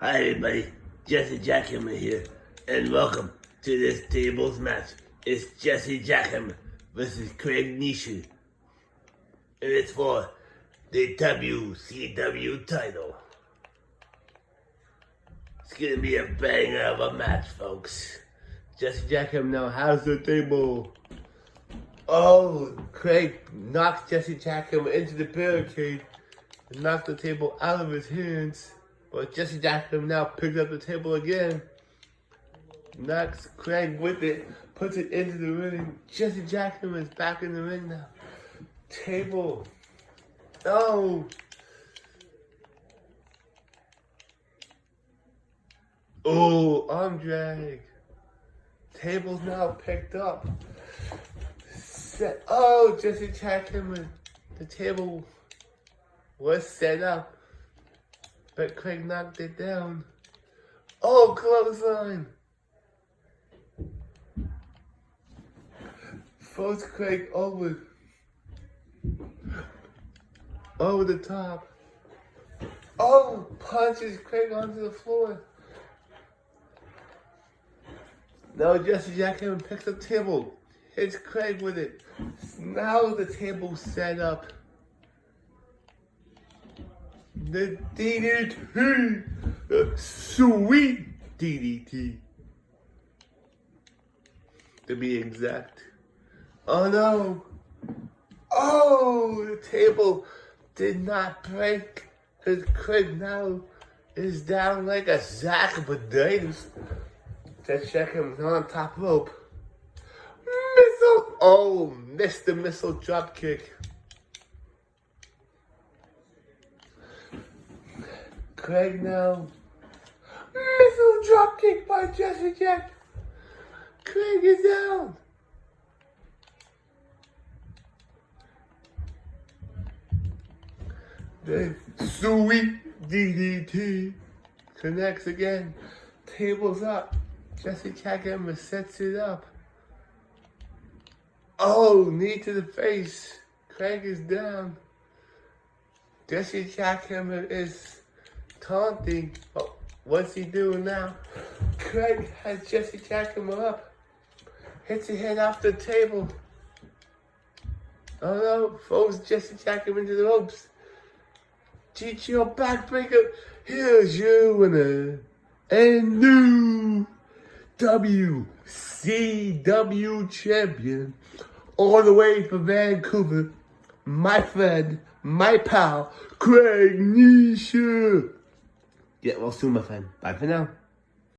Hi everybody, Jesse Jackhammer here, and welcome to this tables match. It's Jesse Jackhammer versus Craig Nesser, and it's for the WCW title. It's gonna be a banger of a match, folks. Jesse Jackhammer now has the table. Oh, Craig knocks Jesse Jackhammer into the barricade and knocks the table out of his hands. But Jesse Jackhammer now picks up the table again, knocks Craig with it, puts it into the ring. Jesse Jackhammer is back in the ring now. Table. Oh. Oh, arm drag. Table's now picked up. Oh, Jesse Jackhammer. The table was set up, but Craig knocked it down. Oh, clothesline. Throws Craig over the top. Oh, punches Craig onto the floor. Now Jesse Jackhammer picks up the table, hits Craig with it. Now the table's set up. The DDT, the sweet DDT, to be exact. Oh no! Oh, the table did not break, because Craig now is down like a sack of potatoes. Just check him on top rope. Missile! Oh, missed the missile drop kick. Craig now. Missile drop kick by Jesse Jack. Craig is down. The sweet DDT connects again. Table's up. Jesse Jackhammer sets it up. Oh, knee to the face. Craig is down. Jesse Jackhammer is taunting. Oh, what's he doing now? Craig has Jesse Jackhammer up. Hits his head off the table. Oh no, throws Jesse Jackhammer into the ropes. GTO backbreaker. Here's your winner and new WCW champion, all the way from Vancouver, my friend, my pal, Craig Nesser. Get well soon, my friend. Bye for now.